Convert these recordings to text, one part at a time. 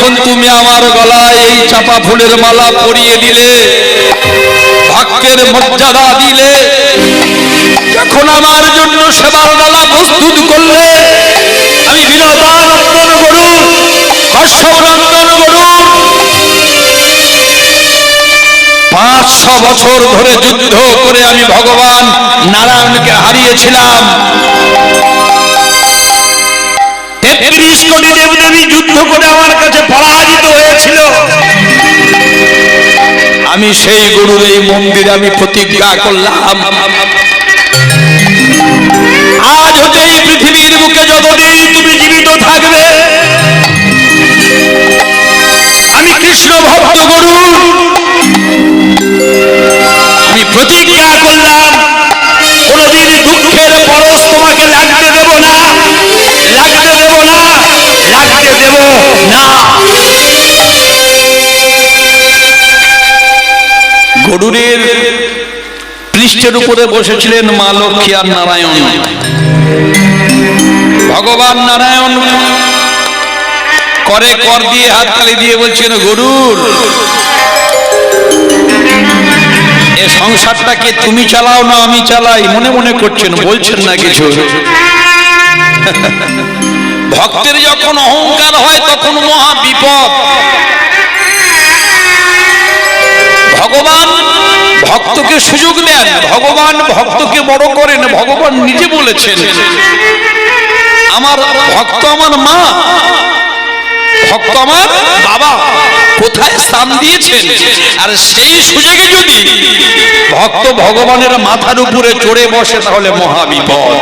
যখন তুমি আমার গলায় এই চাপা ফুলের মালা পরিয়ে দিলে, ভাগ্যের মর্যাদা দিলে, যখন আমার জন্য সেবার ডালা প্রস্তুত করলে, আমি বিনতানন্দন গরু, হর্ষনন্দন গরু 500 বছর ধরে যুদ্ধ করে আমি ভগবান নারায়ণকে হারিয়েছিলাম। 33 কোটি দেবদেবী যুদ্ধ করে আমার কাছে পরাজিত হয়েছিল। আমি সেই গুরুর এই মন্দিরে আমি প্রতিজ্ঞা করলাম, আজ হতে এই পৃথিবীর বুকে যতদিন তুমি জীবিত থাকবে, আমি কৃষ্ণ ভক্ত গুরু, আমি প্রতিজ্ঞা করলাম কোনদিন দুঃখের পরশ তোমাকে লাগতে দেব না, লাগতে দেব না, লাগতে দেব না। গরুরের পৃষ্ঠের উপরে বসেছিলেন মা লক্ষ্মী আর নারায়ণ। ভগবান নারায়ণ করে কর দিয়ে হাততালি দিয়ে বলছেন, গরুর এ সংসারটাকে তুমি চালাও না আমি চালাই, মনে মনে করছেন, বলছেন না কিছু। ভক্তের যখন অহংকার হয় তখন মহা বিপদ। ভগবান ভক্তকে সুযোগ দেন, ভগবান ভক্তকে বড় করেন। ভগবান নিজে বলেছেন, আমার ভক্ত আমার মা, ভক্ত আমার বাবা, কোথায় স্থান দিয়েছেন। আর সেই সুযোগে যদি ভক্ত ভগবানের মাথার উপরে চড়ে বসে তাহলে মহা বিপদ।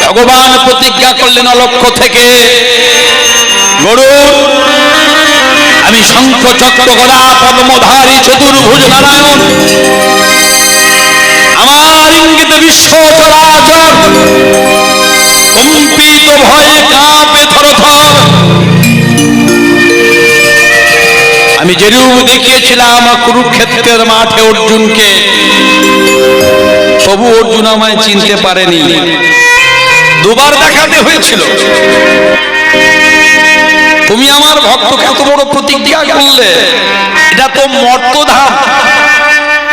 ভগবান প্রতিজ্ঞা করলেন অলক্ষ্য থেকে, গরু আমি শঙ্খ চক্র গদা পদ্মধারী চতুর্ভুজ নারায়ণ, আমার ইঙ্গিতে বিশ্ব চরাচর কম্পিত ভয়ে কাঁপে থরথর। আমি যেরূপ দেখিয়েছিলাম কুরুক্ষেত্রের মাঠে অর্জুনকে, তবু অর্জুন আমায় চিনতে পারেনি, দুবার দেখাতে হয়েছিল। তুমি আমার ভক্তকে এত বড় প্রতিজ্ঞা করলে, এটা তো মর্তধাম।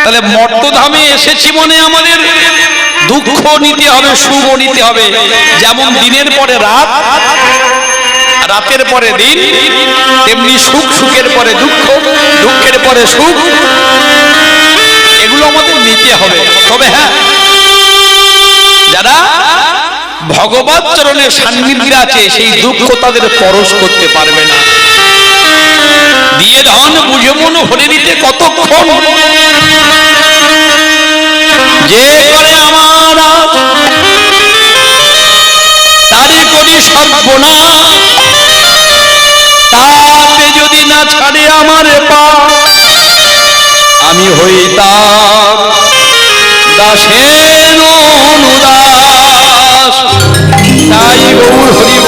তাহলে মর্তধামে এসেছি মনে আমাদের দুঃখ নিতে হবে, সুখ নিতে হবে। যেমন দিনের পরে রাত, রাতের পরে দিন, তেমনি সুখ, সুখের পরে দুঃখ, দুঃখের পরে সুখ, এগুলো আমাদের নিতে হবে। তবে হ্যাঁ, যারা ভগবত চরণের সান্নিধ্যে আছে সেই দুঃখ তাদের পরশ করতে পারবে না। দিয়ে ধন বুঝে মন ভরে নিতে কতক্ষণ, যে করে আমার তারই করি সর্বনাশ, তাতে যদি না ছাড়ে আমার পা, আমি হই তার দাসের অনুদাস। তাই গৌর হরিব,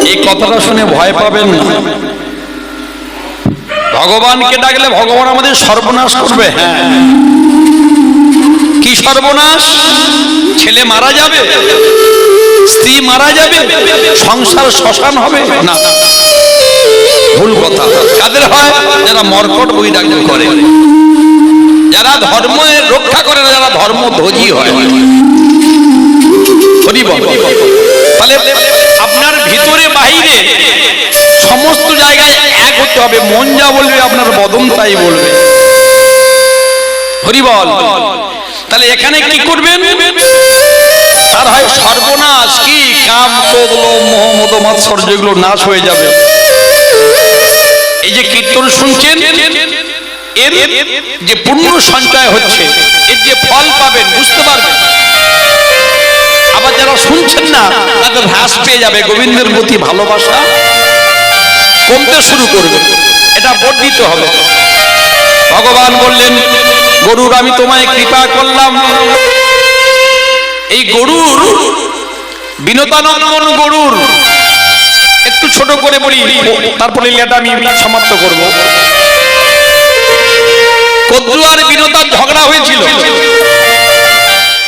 এই কথাটা শুনে ভয় পাবেন না। ভগবানকে ডাকলে ভগবান আমাদের সর্বনাশ করবে। হ্যাঁ, কি সর্বনাশ? ছেলে মারা যাবে, স্ত্রী মারা যাবে, সংসার শ্মশান হবে না, ভুল কথা। কাদের হয়? যারা মর্কট বৈরাগ্য করে, যারা ধর্মের রক্ষা করে না, যারা ধর্মধ্বজী হয়। তাহলে আপনার ভিতরে বাহিরে সমস্ত জায়গায় এক হতে হবে। মন যা বলবে আপনার বদন তাই বলবে। হরি বল। তাহলে এখানে কি করবেন? তার হয় সর্বনাশ, কি কাম ক্রোধ লোভ মোহ মদ মাৎসর্য এগুলো নাশ হয়ে যাবে। এই যে কীর্তন শুনছেন, এর যে পুণ্য সঞ্চয় হচ্ছে, এর যে ফল পাবেন বুঝতে পারবেন। আবার যারা শুনছেন না তাদের হ্রাস পেয়ে যাবে, গোবিন্দের প্রতি ভালোবাসা কমতে শুরু করবে। এটা বর্ধিত হবে। ভগবান বললেন, গরুর আমি তোমায় কৃপা করলাম। এই গরুর বিনতানন্দন গরুর একটু ছোট করে বলি, তারপরে লীলাটা আমি সমাপ্ত করব। কদ্রু আর বিনতার ঝগড়া হয়েছিল।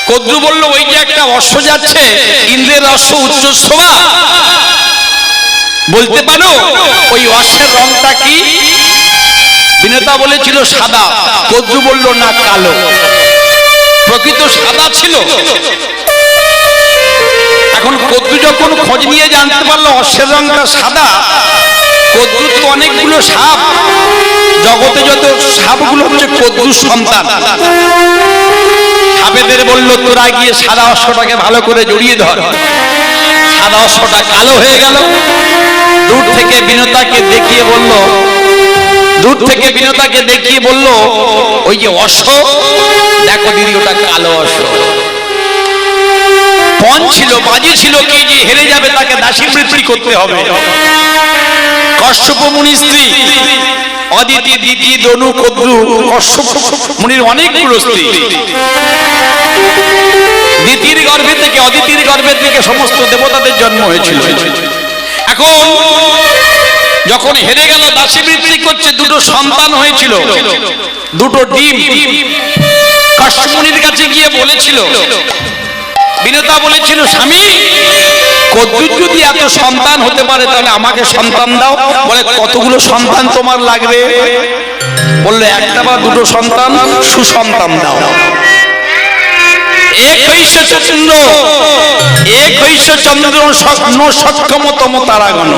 কদ্রু বলল, ওই যে একটা অশ্ব যাচ্ছে, ইন্দ্রের অশ্ব উচ্চ শোভা, বলতে পারো ওই অশ্বের রংটা কি? বিনতা বলেছিল সাদা, কদ্দু বলল না কালো। প্রকৃত সাদা ছিল। এখন কদ্দু যখন খোঁজ নিয়ে জানতে পারলো অশ্বের রংটা সাদা, কদ্দুর তো অনেকগুলো সাপ, জগতে যত সাপগুলো হচ্ছে কদ্দুর সন্তান। সাপেদের বলল তোরা গিয়ে সাদা অশ্বটাকে ভালো করে জড়িয়ে ধর। সাদা অশ্বটা কালো হয়ে গেল। দূর থেকে বিনতাকে দেখিয়ে বলল ওই যে অশ্ব দেখো দিদি, ওটা কালো অশ্ব। পণ ছিল, বাজি ছিল কি যে হেরে যাবে তাকে দাসী বৃত্তি করতে হবে। কশ্যপ মুনির স্ত্রী অদিতি, দিতি, দনু, কদ্রু, কশ্যপ মুনির অনেকগুলো স্ত্রী। দিতির গর্ভে থেকে, অদিতির গর্ভে থেকে সমস্ত দেবতাদের জন্ম হয়েছিল। এখন যখন হেরে গেল, দাসী বৃত্তি করছে, দুটো সন্তান হয়েছিল, দুটো ডিম। কশ্যপ মুনির কাছে গিয়ে বলেছিল, বিনতা বলেছিল স্বামী কদ্দুর যদি এত সন্তান হতে পারে তাহলে আমাকে সন্তান দাও। বলে কতগুলো সন্তান তোমার লাগবে? বললো একটা বা দুটো সন্তান, সুসন্তান দাও। এক হইস চন্দ্র স্বপ্ন সক্ষমতম তারাগণ।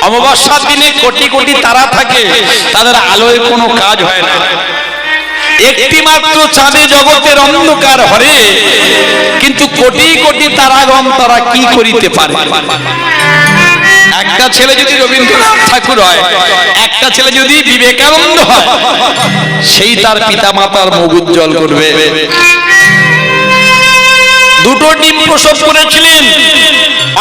অমাবস্যার দিনে কোটি কোটি তারা থাকে, তাদের আলোয় কোনো কাজ হয় না। একটি মাত্র চাঁদে জগতের অন্ধকার হরে, কিন্তু কোটি কোটি তারাগণ তারা কি করিতে পারে? একটা ছেলে যদি রবীন্দ্রনাথ ঠাকুর হয়, একটা ছেলে যদি বিবেকানন্দ হয়, সেই তার পিতা মাতার মুখ উজ্জ্বল করবে। দুটো ডিম প্রসব করেছিলেন,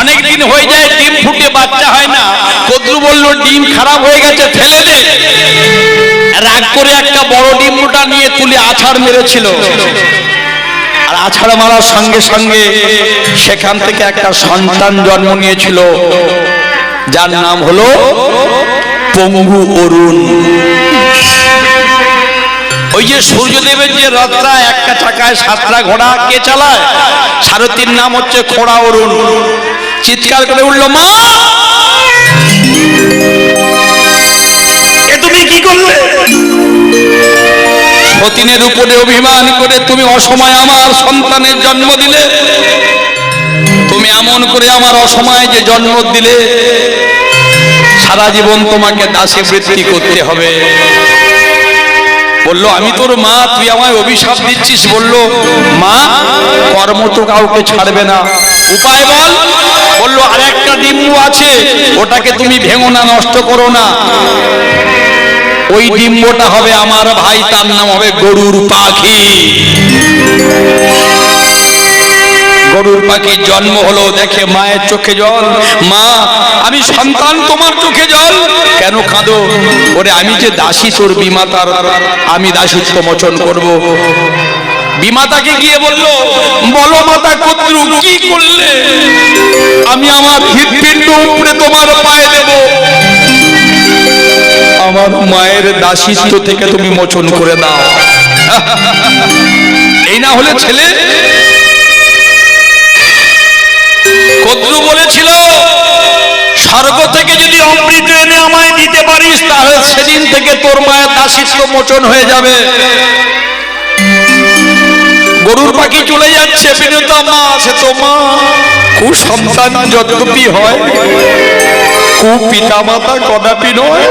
অনেকদিন হয়ে যায়, ডিম ফুটে বাচ্চা হয় না। কদ্রু বলল ডিম খারাপ হয়ে গেছে, ফেলে দে। রাগ করে একটা বড় ডিমটা নিয়ে তুলে আছাড় মেরেছিল। আর আছাড় মারার সঙ্গে সঙ্গে সেখান থেকে একটা সন্তান জন্ম নিয়েছিল, যার নাম হলো পঙ্গু অরুণ। ওই যে সূর্যদেবের যে রথটা, একটা চাকায় 7টা ঘোড়া, কে চালায়? সারথীর নাম হচ্ছে খোড়া অরুণ। চিৎকার করে উঠল, মা এ তুমি কি করলে? সতীনের উপরে অভিমান করে তুমি অসময়ে আমার সন্তানের জন্ম দিলে। তুমি এমন করে আমার অসময়ে যে জন্ম দিলে, সারা জীবন তোমাকে দাসী বৃত্তি করতে হবে। বলল আমি তোর মা, তুই আমায় অভিশাপ দিচ্ছিস? বলল মা কর্ম তো কাউকে ছাড়বে না, উপায় বল। বলল আর একটা ডিম্বু আছে, ওটাকে তুমি ভেঙো না, নষ্ট করো না। ওই ডিম্বটা হবে আমার ভাই, তার নাম হবে গরুর পাখি। গরুর পাখির জন্ম হলো, দেখে মায়ের চোখে জল। মা আমি সন্তান, তোমার চোখে জল কেন কাঁদো? ওরে আমি যে দাসী তোর বিমাতার, আমি দাসীত্ব মোচন করব। বিমাতাকে গিয়ে বলল, বলো মাতা কদ্রু কি করলে? আমি আমার হৃৎপিণ্ড উপরে তোমার পায়ে দেব। আমার মায়ের দাসীত্ব থেকে তুমি মোচন করে দাও। এই না হলে ছেলে। কদ্রু বলেছিল স্বর্গ থেকে যদি অমৃত এনে আমায় দিতে পারিস, তাহলে সেদিন থেকে তোর মায়ের দাসীত্ব মোচন হয়ে যাবে। গরুর পাখি চলে যাচ্ছে, বিনতা মা সে তো মা, কুসন্তান যদ্যপি হয়, কুপিতা মাতা কদাপি নয়।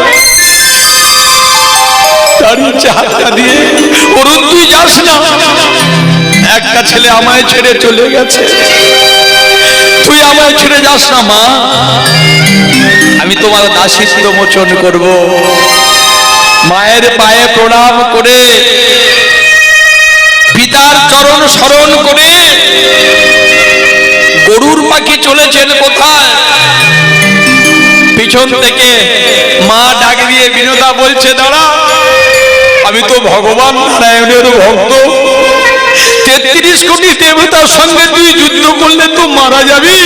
হাতটা দিয়ে অরুণ তুই যাস না, একটা ছেলে আমায় ছেড়ে চলে গেছে, তুই আমায় ছেড়ে যাস না মা, আমি তোমার দাসীত্ব মোচন করব। মায়ের পায়ে প্রণাম করে, পিতার চরণ স্মরণ করে গরুর পাখি চলেছেন কোথায়? পিছন থেকে মা ডাক দিয়ে বিনোদা বলছে, দাঁড়া, আমি তো ভগবান নারায়ণের ভক্ত, 33 কোটি দেবতার সঙ্গে তুই যুদ্ধ করলে তো মারা যাবি।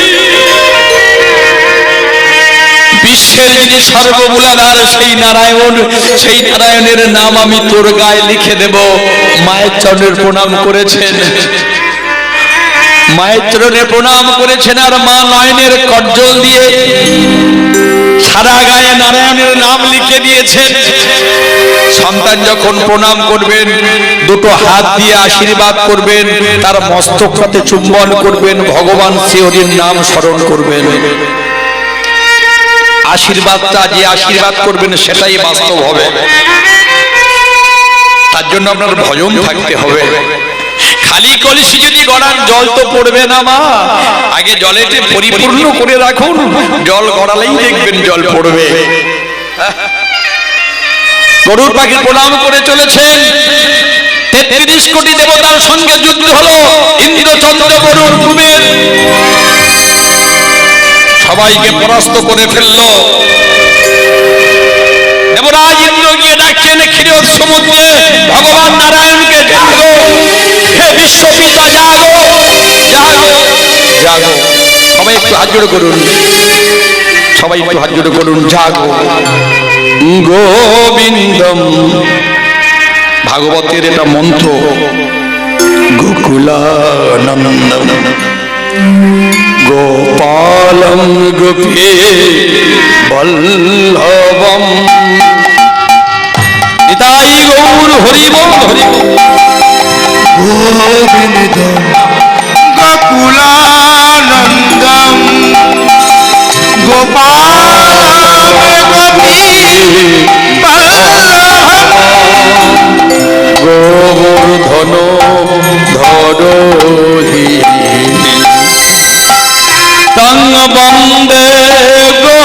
বিশ্বের যিনি সর্বমূলাধার সেই নারায়ণ, সেই নারায়ণের নাম আমি তোর গায়ে লিখে দেব। মায়ের চরণে প্রণাম করেছেন, মায়ের চরণে প্রণাম করেছেন, আর মা নয়নের কজ্জল দিয়ে নারায়ণের নাম লিখে দিয়েছেন। সন্তান যখন প্রণাম করবেন দুটো হাত দিয়ে আশীর্বাদ করবেন, তার মস্তকটাতে চুম্বন করবেন, ভগবান শ্রীহরির নাম স্মরণ করবেন। আশীর্বাদটা যে আশীর্বাদ করবেন সেটাই বাস্তব হবে। তার জন্য আপনার ভজন থাকতে হবে। খালি কলসি যদি গড়ান জল তো পড়বে না মা, আগে জলেতে পরিপূর্ণ করে রাখুন, জল গড়ালেই দেখবেন জল পড়বে। গরুর পাখি প্রণাম করে চলেছেন। 33 কোটি দেবতার সঙ্গে যুদ্ধ হলো। ইন্দ্রচন্দ্র গরুর কুবের সবাইকে পরাস্ত করে ফেললো। দেবরাজ ইন্দ্র গিয়ে ডাকছেন ক্ষীরোদ সমুদ্রে, ভগবান নারায়ণকে জাগো, হে বিশ্বপিতা জাগো, জাগো, জাগো। সবাই একটু হাত জোড় করুন, সবাই একটু হাত জোড় করুন। জাগো গোবিন্দম, ভাগবতের এটা মন্ত্র। গোকুলানন্দম গোপালম গোপী বল্লভম নিতাই গৌর হরি বল হরি গোবিন্দম গোকুলানন্দম গোপালম গোপী গোবর্ধন ধরহি তং বন্দে গো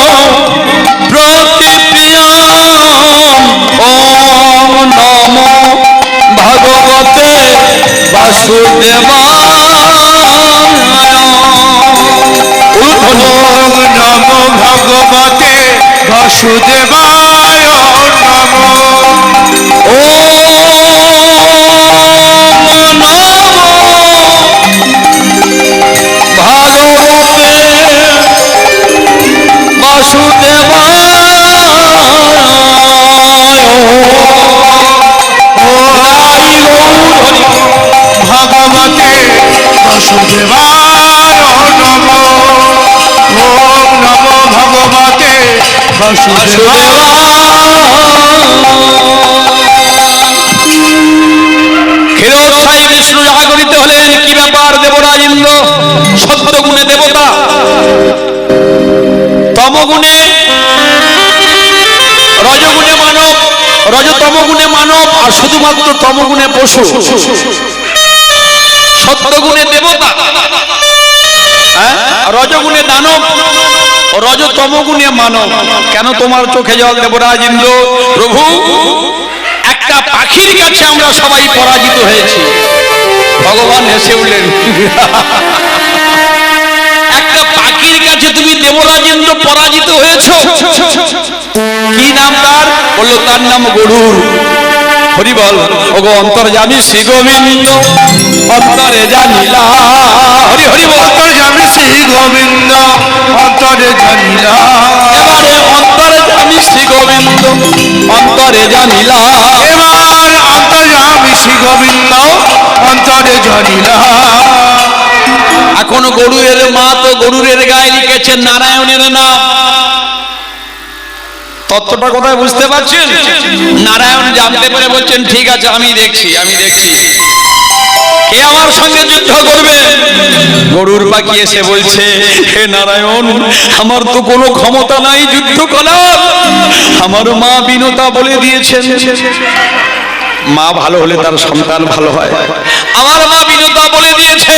প্রতিপ্রিয়াম। ওম নমো ভগবতে বাসুদেবায়। ওম নমো ভগবতে বাসুদেবায় নমো। ভগবতে বাসুদেবায় নমো। ওম নমো ভগবতে বাসুদেবায়। ক্ষীরোদসাই বিষ্ণু জাগরিত হলেন। কি ব্যাপার দেবরাজ ইন্দ্র? সত্যগুণে দেবতা, তমগুণে রজগুণে মানব, রজতমগুণে মানব, আর শুধুমাত্র তমগুণে পশু। সত্যগুণে দেবতা, রজগুণে দানব, রজতমগুণে মানব। কেন তোমার চোখে জল দেবরাজ ইন্দ্র? প্রভু, একটা পাখির কাছে আমরা সবাই পরাজিত হয়েছি। ভগবান হেসে উঠলেন। একটা পাখির কাছে তুমি দেবরাজ ইন্দ্র পরাজিত হয়েছো? কি নাম তার? বললো তার নাম গরুর। হরি বল। ওগো অন্তর্যামী শ্রী গোবিন্দ অন্তরে জানিলা। হরি হরি বল। অন্তর্যামী শ্রী গোবিন্দ অন্তরে জানিলা। এবারে অন্তর্যামী শ্রী গোবিন্দ অন্তরে জানিলা। এবার অন্তর্যামী শ্রী গোবিন্দ অন্তরে জানিলা। এখন গরুরের মা তো গরুরের গায়ে লিখেছেন নারায়ণের নাম। তত্ত্বটা কোথায় বুঝতে পারছেন? নারায়ণ জানতে পারে বলছেন ঠিক আছে আমি দেখছি, আমি দেখছি কে আমার সঙ্গে যুদ্ধ করবে। গরুর পাখি এসে বলছে, হে নারায়ণ, আমার তো কোনো ক্ষমতা নাই যুদ্ধ করার। আমার মা বিনতা বলে দিয়েছেন, মা ভালো হলে তার সন্তান ভালো হয়। আমার মা বিনতা বলে দিয়েছে,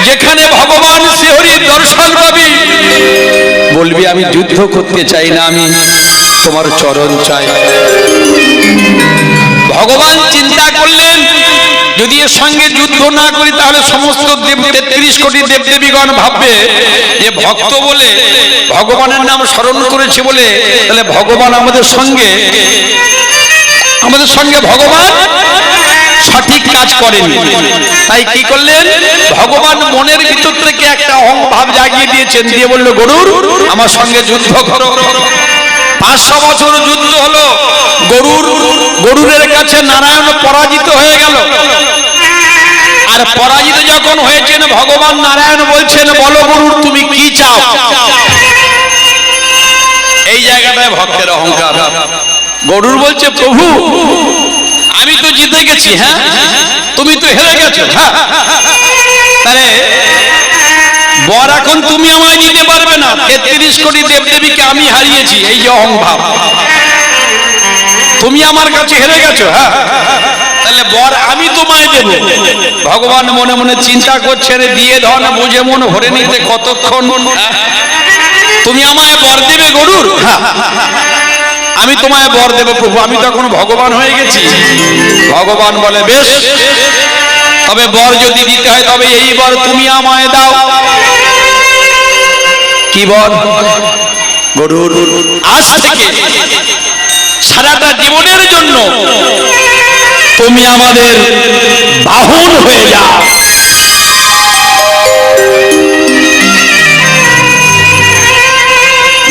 যেখানে ভগবান শ্রীহরির দর্শন পাবি বলবি আমি যুদ্ধ করতে চাই না, আমি তোমার চরণ চাই। ভগবান চিন্তা করলেন, যদি এর সঙ্গে যুদ্ধ না করি তাহলে সমস্ত 33 কোটি দেবদেবীগণ ভাববে যে ভক্ত বলে ভগবানের নাম স্মরণ করেছে বলে তাহলে ভগবান আমাদের সঙ্গে ভগবান সঠিক কাজ করেনি। তাই কি করলেন? ভগবান মনের ভিতর থেকে একটা অহংভাব জাগিয়ে দিয়েছেন, দিয়ে বলল গরুর আমার সঙ্গে যুদ্ধ করো। 500 বছর যুদ্ধ হলো। গরুরের কাছে নারায়ণ পরাজিত হয়ে গেল। আর পরাজিত যখন হয়েছেন, ভগবান নারায়ণ বলছেন, বলো গরুর তুমি কি চাও? এই জায়গাটা এখানে ভক্তের অহংকার। গরুর বলছে প্রভু আমি তো জিতে গেছি, হ্যাঁ তুমি তো হেরে গেছো, হ্যাঁ তাহলে বর এখন তুমি আমায় দিতে পারবে না, 33 কোটি দেবদেবীকে আমি হারিয়েছি, এই যে অহংভাব, তুমি আমার কাছে হেরে গেছো, হ্যাঁ তাহলে বর আমি তোমায় দেব। ভগবান মনে মনে চিন্তা করছেন দিয়ে ধন বুঝে মন ভরে নিতে কতক্ষণ, তুমি আমায় বর দেবে গরুর, হ্যাঁ আমি তোমায় বর দেব প্রভু, আমি তো এখন ভগবান হয়ে গেছি। ভগবান বলে বেশ, তবে বর যদি দিতে হয় তবে এই বর তুমি আমায় দাও। কি বর? গরুর আজ থেকে সারাটা জীবনের জন্য তুমি আমাদের বাহন হয়ে যাও।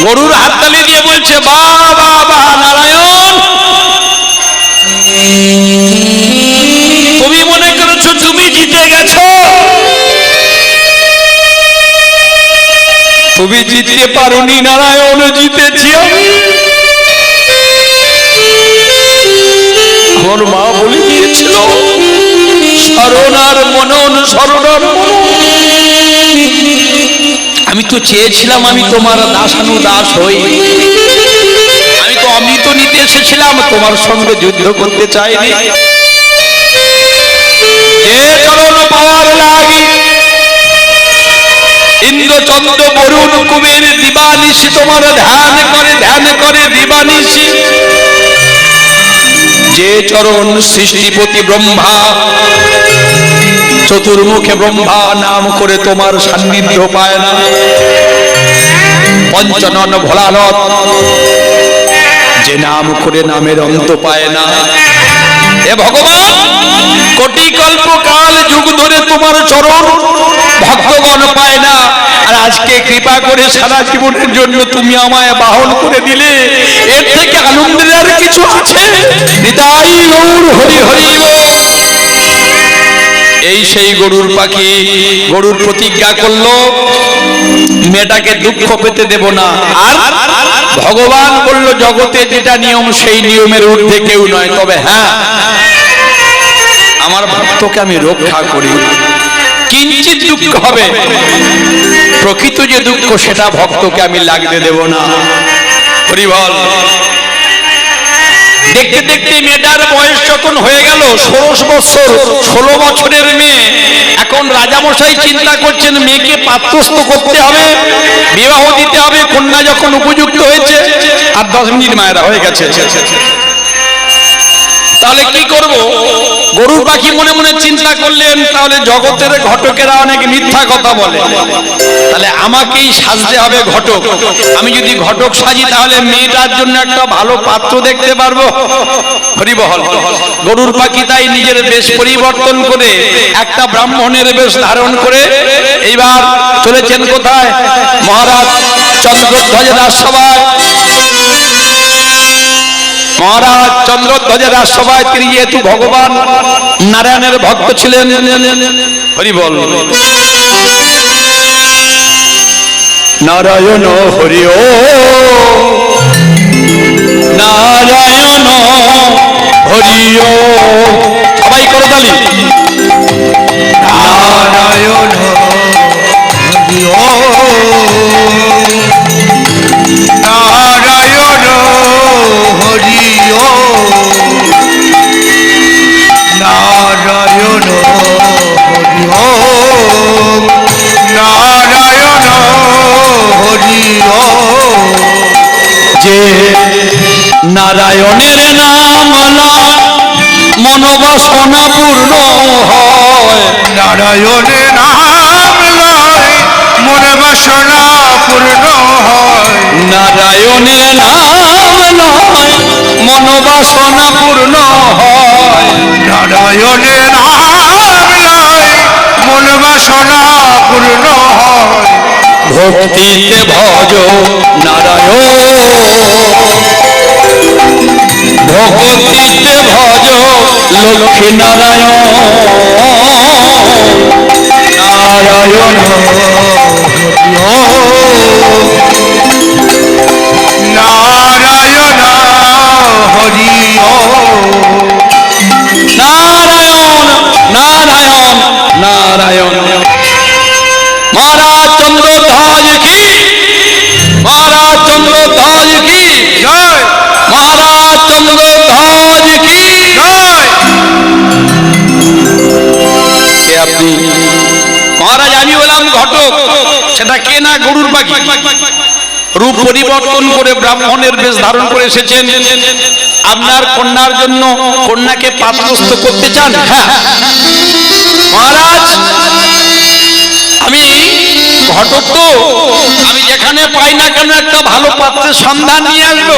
গরুর হাততালি দিয়ে বলছে বাবা বাবা নারায়ণ, তুমি মনে করেছো তুমি জিতে গেছো, তুমি জিততে পারোনি নারায়ণ, জিতেছি আমি। আমার মা বলে দিয়েছিল শরণার মনন শরণার মনন। আমি তো চেয়েছিলাম আমি তোমার দাসানুদাস হই, আমি তো অমৃত নিতে এসেছিলাম, তোমার সঙ্গে যুদ্ধ করতে চাইনি। যে চরণ পাওয়ার লাগি ইন্দ্র চন্দ্র বরুণ কুবের দিবানিশি তোমার ধ্যান করে দিবানিশি। যে চরণ সৃষ্টিপতি ব্রহ্মা চতুর্মুখে ব্রহ্মা নাম করে তোমার সান্নিধ্য পায় না, পঞ্চনন ভোলারথ যে নাম করে নামের অন্ত পায় না। এ ভগবান কোটি কল্প কাল যুগ ধরে তোমার চরণ ভক্তগণ পায় না, আর আজকে কৃপা করে সারা জীবনের জন্য তুমি আমায় বাহন করে দিলে, এর থেকে আনন্দের আর কিছু আছে? নিতাই গৌর হরি হরি বল। এই সেই গরুর পাখি, গরুর প্রতিজ্ঞা করলো মেয়েটাকে দুঃখ পেতে দেব না। আর ভগবান বলল জগতে যেটা নিয়ম সেই নিয়মের ঊর্ধ্বে কেউ নয়, তবে হ্যাঁ আমার ভক্তকে আমি রক্ষা করি। কিঞ্চিত দুঃখ হবে, প্রকৃত যে দুঃখ সেটা ভক্তকে আমি লাগতে দেব না। হরি বল। দেখতে দেখতে মেয়েটার বয়স যখন হয়ে গেল 16 বছর, 16 বছরের মেয়ে, এখন রাজামশাই চিন্তা করছেন মেয়েকে পাত্রস্থ করতে হবে, বিবাহ দিতে হবে। কন্যা যখন উপযুক্ত হয়েছে, আর 10 মিনিট মায়েরা হয়ে গেছে, তাহলে কি করব? গরুর পাখি মনে মনে চিন্তা করলেন তাহলে জগতের ঘটকেরা অনেক মিথ্যা কথা বলে, তাহলে আমাকেই সাজতে হবে ঘটক। আমি যদি ঘটক সাজি তাহলে মেয়েটার জন্য একটা ভালো পাত্র দেখতে পারবো। হরি বল। গরুর পাখি তাই নিজের বেশ পরিবর্তন করে একটা ব্রাহ্মণের বেশ ধারণ করে এইবার চলেছেন কোথায়? মহারাজ চন্দ্রধ্বজের রাজসভায়। মহারাজ চন্দ্রধ্বজের রাজসভায় তিনি যেহেতু ভগবান নারায়ণের ভক্ত ছিলেন, হরি বল। নারায়ণ হরি ও নারায়ণ হরি ও, সবাই করতালি। নারায়ণ হরি ও নারায়ণ হরি ও নারায়ণ হরি ও নারায়ণ হরি ও। যে নারায়ণের নাম লয় মনোবাসনা পূর্ণ হয়, নারায়ণের নাম লয় মনে বাসনা পূর্ণ হয়, নারায়ণের নাম লয় মনোবাসনা পূর্ণ হয়, নারায়ণের নাম লয় মনে বাসনা পূর্ণ হয়। ভক্তিতে ভজ নারায়ণ, ভক্তিতে ভজ লক্ষ্মী নারায়ণ, নারায়ণ নারায়ণ সেটা কে না গরুর পাখি। রূপ পরিবর্তন করে ব্রাহ্মণের বেশ ধারণ করে এসেছেন। আপনার কন্যার জন্য কন্যাকে পাত্রস্থ করতে চান? হ্যাঁ মহারাজ, আমি ঘটক তো, আমি যেখানে পাই না কেন একটা ভালো পাত্রের সন্ধান নিয়ে আসবো।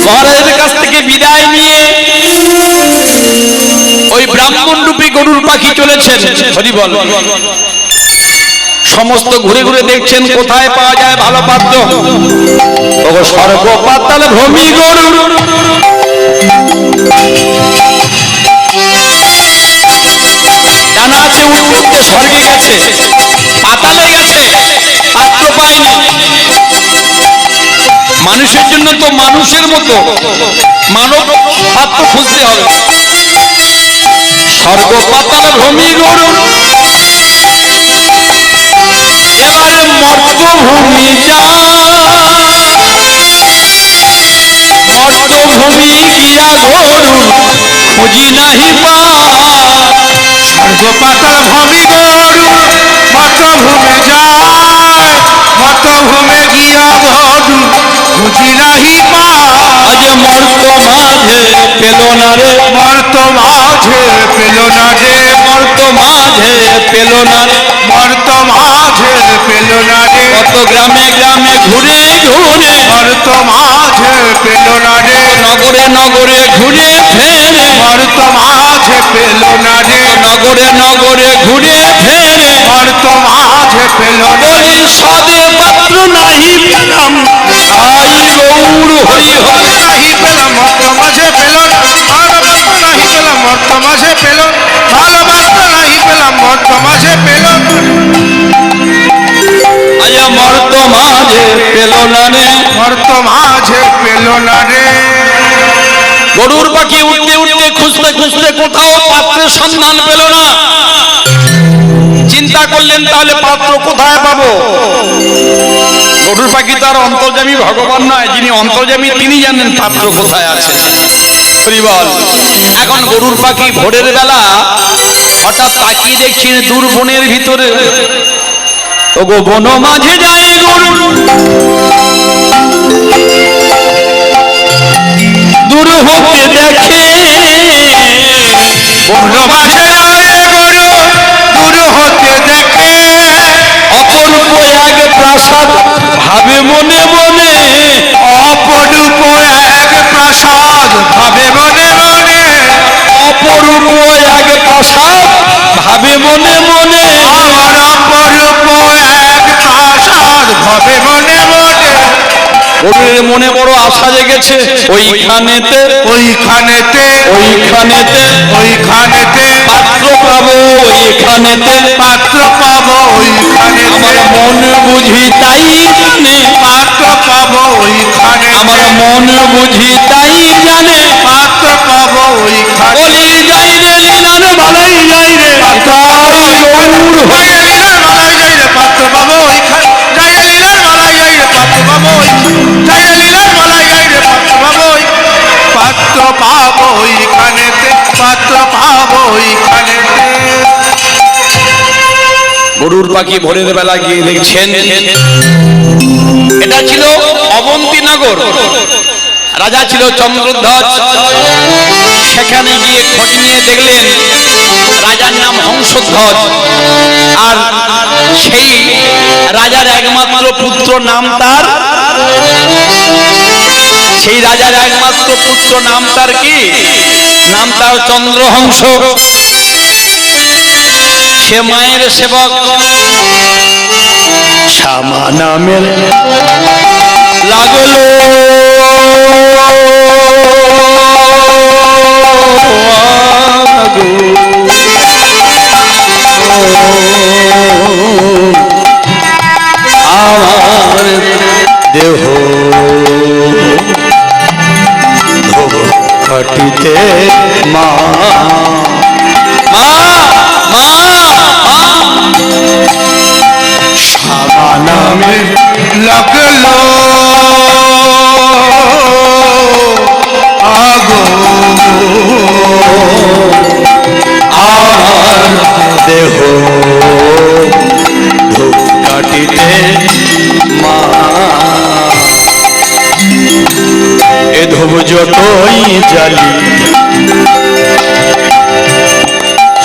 মহারাজের কাছ থেকে বিদায় নিয়ে ওই ব্রাহ্মণ রূপী গরুর পাখি চলেছেন। হরি বল। সমস্ত ঘুরে ঘুরে দেখছেন কোথায় পাওয়া যায় ভালো পাত্র। ওগো স্বর্গ পাতাল ভূমি গরু, জানা আছে উঠতে স্বর্গে গেছে, পাতালে গেছে, পাত্র পায়নি। মানুষের জন্য তো মানুষের মতো মানব পাত্র খুঁজতে হবে। স্বর্গ পাতাল ভূমি গরু, এবারে মর্তভূমি যা, মর্তভূমি গিয়া গরু খুঁজি নাহি পা। স্বর্গ পাতাল ভূমি গরু মর্তভূমে যায়, মর্তভূমে গিয়া গরু খুঁজি নাহি পায়। আজ মর্ত মাঝে পেল না রে, মর্ত মাঝে পেল না রে, মর্ত মাঝে পেল না রে, মর্ত মাঝে পেল না রে, কত গ্রামে গ্রামে ঘুরে ঘুরে, মর্ত মাঝে পেল না রে, নগরে নগরে ঘুরে ফেরে, মর্ত মাঝে পেল না রে, নগরে নগরে ঘুরে ফেরে, মর্ত মাঝে পেল না রে। বলি সদে পাত্র নাহি পেলাম, আই গৌর হরি হরি। নাহি পেলাম মর্ত মাঝে পেল না, ভালোবাসা নাহি পেলাম মর্ত মাঝে পেল, ভালোবাসা নাহি পেলাম মর্ত মাঝে পেল। আজ মর্ত মাঝে পেল না রে, মর্ত মাঝে পেল না রে। গরুর পাখি উঠতে উঠতে খুঁজতে খুঁজতে কোথাও পাত্রের সন্ধান পেল না। চিন্তা করলেন তাহলে পাত্র কোথায় পাবো। গরুর পাখি তো আর অন্তর্যামী ভগবান নয়, যিনি অন্তর্যামী তিনি জানেন পাত্র কোথায় আছে। হরি বল। এখন গরুর পাখি ভোরের বেলা হঠাৎ তাকিয়ে দেখছেন দূর বনের ভিতরে, ওগো বন মাঝে যায় গরু, দূর হতে দেখে, বন মাঝে যায় গরু, দূর হতে দেখে, অপূর্ব এক প্রাসাদ ভাবে মনে মনে, অপরূপ এক প্রাসাদ ভাবে মনে মনে, অপরূপ এক প্রাসাদ ভাবে মনে মনে, আমার অপরূপ এক প্রাসাদ ভাবে মনে মনে। গরুর মনে বড় আশা জেগেছে, ওইখানেতে ওইখানেতে, ওইখানেতে ওইখানেতে পাত্র পাবো, ওইখানেতে পাত্র পাবো, ওইখানেতে আমার মন বুঝি তাই জানে, পাত্র পাবো, ওইখানে আমার মন বুঝি তাই জানে, পাত্র পাবো, ওইখানে বলি যাই রে লীলার মালাই যাই রে, তাই গৌর হরি। লীলার মালাই যাই রে পাত্র পাবো, ওইখানে যাই রে লীলার মালাই যাই রে পাত্র পাবো, যাই রে লীলার মালাই যাই রে পাত্র পাবো, পাত্র পাবো ওইখানেতে, পাত্র পাবো ওইখানেতে। গরুর পাখি ভোরের বেলা গিয়ে দেখছেন এটা ছিল অবন্তীনগর, রাজা ছিল চন্দ্রধ্বজ। সেখানে গিয়ে খোঁজ নিয়ে দেখলেন রাজার নাম হংসধ্বজ, আর সেই রাজার একমাত্র পুত্র নাম তার, সেই রাজার একমাত্র পুত্র নাম তার কি, নাম তার চন্দ্রহংস। সে মায়ের সেবক, শ্যামা নামের লাগলো আমার দেহ ঘটিতে মা, মা মা শ্যামা নামের লাগলো আগো আমার দেহ জালি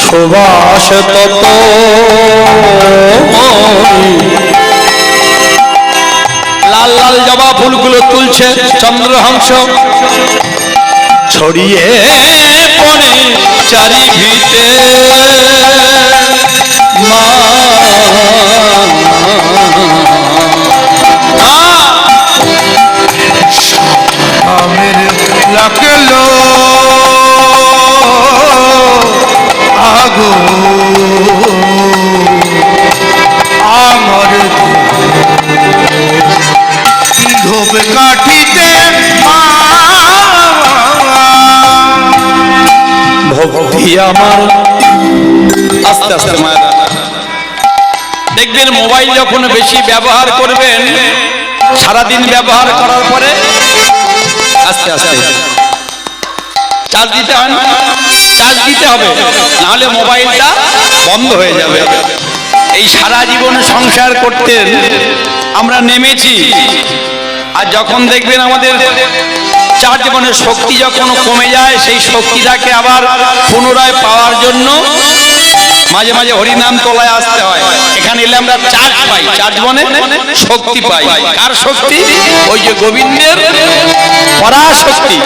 সুবাস তত লাল লাল জবা ফুলগুলো তুলছে চন্দ্রহংস ছড়িয়ে পড়ে চারিভিতে মা আমের লাগলো আগো আমার ধোপ কাঠিতে ভক্তি আমার আস্তে আস্তে মায়েরা দেখবেন মোবাইল যখন বেশি ব্যবহার করবেন সারাদিন ব্যবহার করার পরে আস্তে আস্তে চার্জ দিতে হয় না, চার্জ দিতে হবে, নাহলে মোবাইলটা বন্ধ হয়ে যাবে। এই সারা জীবন সংসার করতে আমরা নেমেছি, আর যখন দেখবেন আমাদের চার জীবনের শক্তি যখন কমে যায়, সেই শক্তিটাকে আবার পুনরায় পাওয়ার জন্য মাঝে মাঝে হরিনাম তোলায় আসতে হয়। এখানে এলে আমরা চার্জ পাই, চার্জ মানে শক্তি পাই। কার শক্তি? ওই যে গোবিন্দের পরাশক্তি,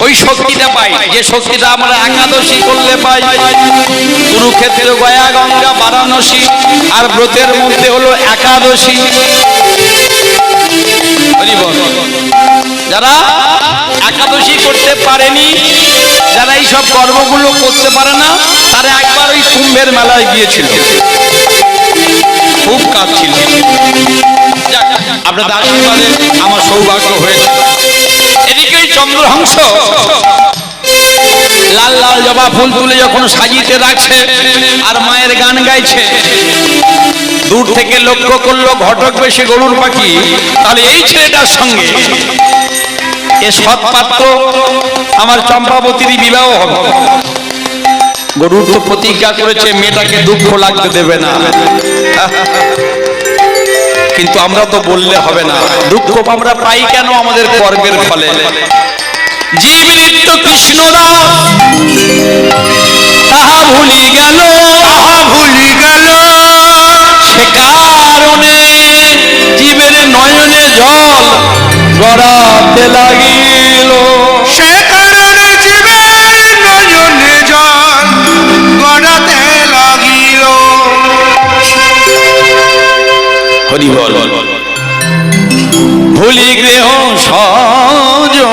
ওই শক্তিটা পাই, যে শক্তিটা আমরা একাদশী করলে পাই। কুরুক্ষেত্র, গয়া, গঙ্গা, বারাণসী, আর ব্রতের মধ্যে হলো একাদশী। যারা একাদশী করতে পারেনি, যারা এই সব কর্মগুলো করতে পারে না, তারা একবার ওই কুম্ভের মেলায় গিয়েছিল, খুব কাজ ছিল। আপনাদের আশীর্বাদে আমার সৌভাগ্য হয়েছে। এদিকে চন্দ্রহংস লাল লাল জবা ফুল তুলে যখন সাজিতে রাখছে আর মায়ের গান গাইছে, দূর থেকে লক্ষ্য করলো ঘটক বেশে গরুর পাখি, তাহলে এই ছেলেটার সঙ্গে এ সৎপাত্র আমার চম্পাবতীর বিবাহ হবে। গরুর তো প্রতিজ্ঞা করেছে মেয়েটাকে দুঃখ লাগতে দেবে না, কিন্তু আমরা তো বললে হবে না। দুঃখ আমরা পাই কেন? আমাদের কর্মের ফলে। জীব নিত্য কৃষ্ণরা তাহা ভুলি গেল, সে কারণে জীবের নয়নে জল গড়াতে লাগিল, সে কারণে জীবের নয়নে জল গড়াতে লাগিল। হরি বল। ভুলি গৃহ সজন,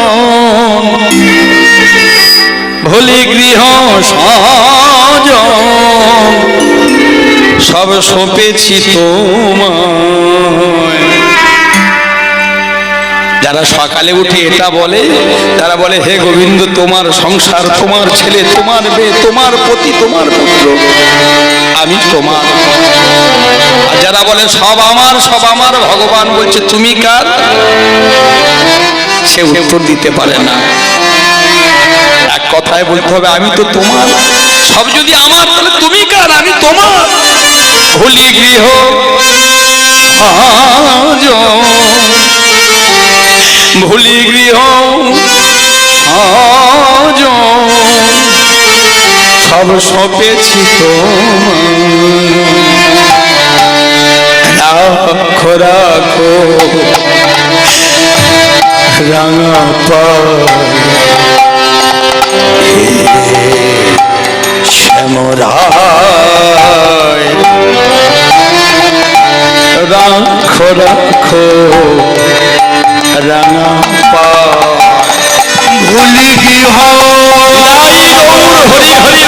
ভুলি গৃহ সজন, সব সঁপেছি তোমায়। যারা সকালে উঠে এটা বলে, তারা বলে হে গোবিন্দ, তোমার সংসার, তোমার ছেলে, তোমার মেয়ে, তোমার পতি, তোমার পুত্র, আমি তোমার। আর যারা বলে সব আমার, সব আমার, ভগবান বলছে তুমি কার, সে উত্তর দিতে পারে না। এক কথায় বলতে হবে আমি তো তোমার। সব যদি আমার, তাহলে তুমি কার, আমি তোমার। ভুলি গৃহ ভুলি গৃহ সব সঁপেছি তোমায়। রাখো রাখো রাঙা শ্যামরায়, রাখো রাখো রাঙা ভুলি গৃহ হরি হরি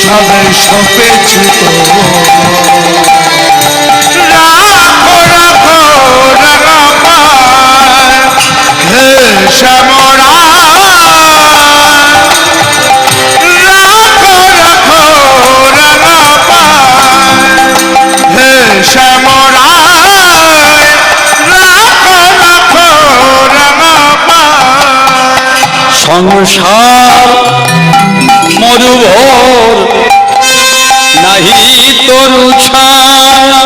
সবে সপেছি রাখো রাখো রাঙা পায়, হে শ্যামরা রাখো রাখো রাঙা পায়, হে শ্যামরা রাখো রাখো রাঙা পায়। সংসার মরুভর নাহি তরু ছায়া,